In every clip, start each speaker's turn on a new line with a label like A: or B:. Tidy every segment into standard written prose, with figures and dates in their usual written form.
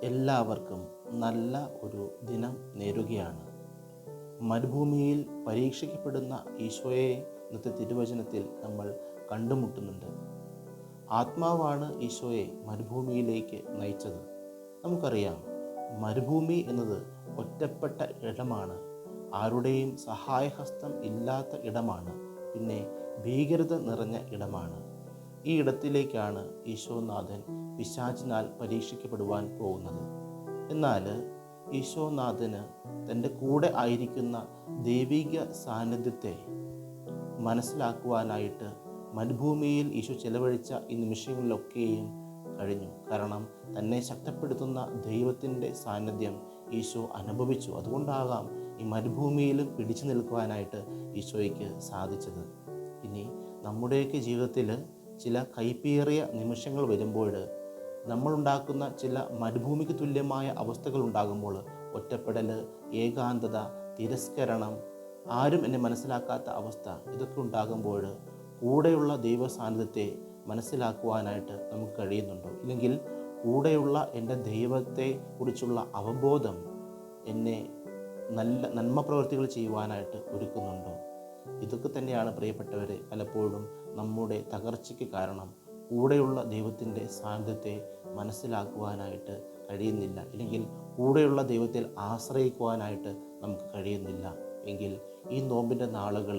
A: എല്ലാവർക്കും നല്ല ഒരു ദിനം നേരുകയാണ്. മരുഭൂമിയിൽ പരീക്ഷിക്കപ്പെടുന്ന ഈശോയെ ഇന്നത്തെ തിരുവചനത്തിൽ നമ്മൾ കണ്ടുമുട്ടുന്നുണ്ട്. ആത്മാവാണ് ഈശോയെ മരുഭൂമിയിലേക്ക് നയിച്ചത്. നമുക്കറിയാം, മരുഭൂമി എന്നത് ഒറ്റപ്പെട്ട ഇടമാണ്, ആരുടെയും സഹായഹസ്തം ഇല്ലാത്ത ഇടമാണ്, പിന്നെ ഭീകരത നിറഞ്ഞ ഇടമാണ്. ഈ ഇടത്തിലേക്കാണ് ഈശോനാഥൻ പിശാചിനാൽ പരീക്ഷിക്കപ്പെടുവാൻ പോകുന്നത്. എന്നാൽ ഈശോനാഥന് തൻ്റെ കൂടെ ആയിരിക്കുന്ന ദൈവിക സാന്നിധ്യത്തെ മനസ്സിലാക്കുവാനായിട്ട് മരുഭൂമിയിൽ ഈശോ ചെലവഴിച്ച ഈ നിമിഷങ്ങളിലൊക്കെയും കഴിഞ്ഞു. കാരണം തന്നെ ശക്തപ്പെടുത്തുന്ന ദൈവത്തിൻ്റെ സാന്നിധ്യം ഈശോ അനുഭവിച്ചു. അതുകൊണ്ടാകാം ഈ മരുഭൂമിയിലും പിടിച്ചു നിൽക്കുവാനായിട്ട് ഈശോയ്ക്ക് സാധിച്ചത്. ഇനി നമ്മുടെയൊക്കെ ജീവിതത്തിൽ ചില കൈപ്പേറിയ നിമിഷങ്ങൾ വരുമ്പോൾ, നമ്മളുണ്ടാക്കുന്ന ചില മരുഭൂമിക്ക് തുല്യമായ അവസ്ഥകൾ ഉണ്ടാകുമ്പോൾ, ഒറ്റപ്പെടൽ, ഏകാന്തത, തിരസ്കരണം, ആരും എന്നെ മനസ്സിലാക്കാത്ത അവസ്ഥ, ഇതൊക്കെ ഉണ്ടാകുമ്പോൾ കൂടെയുള്ള ദൈവ സാന്നിധ്യത്തെ മനസ്സിലാക്കുവാനായിട്ട് നമുക്ക് കഴിയുന്നുണ്ടോ? ഇല്ലെങ്കിൽ കൂടെയുള്ള എൻ്റെ ദൈവത്തെ കുറിച്ചുള്ള അവബോധം എന്നെ നന്മ പ്രവൃത്തികൾ ചെയ്യുവാനായിട്ട് ഒരുക്കുന്നുണ്ടോ? ഇതൊക്കെ തന്നെയാണ് പ്രിയപ്പെട്ടവരെ പലപ്പോഴും നമ്മുടെ തകർച്ചയ്ക്ക് കാരണം. കൂടെയുള്ള ദൈവത്തിൻ്റെ സാന്നിധ്യത്തെ മനസ്സിലാക്കുവാനായിട്ട് കഴിയുന്നില്ല, അല്ലെങ്കിൽ കൂടെയുള്ള ദൈവത്തിൽ ആശ്രയിക്കുവാനായിട്ട് നമുക്ക് കഴിയുന്നില്ല. എങ്കിൽ ഈ നോമ്പിൻ്റെ നാളുകൾ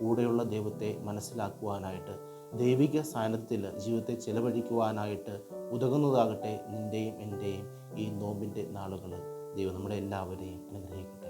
A: കൂടെയുള്ള ദൈവത്തെ മനസ്സിലാക്കുവാനായിട്ട്, ദൈവിക സാന്നിധ്യത്തിൽ ജീവിതത്തെ ചെലവഴിക്കുവാനായിട്ട് ഉതകുന്നതാകട്ടെ നിൻ്റെയും എൻ്റെയും ഈ നോമ്പിൻ്റെ നാളുകൾ. ദൈവം നമ്മളെ എല്ലാവരെയും അനുഗ്രഹിക്കട്ടെ.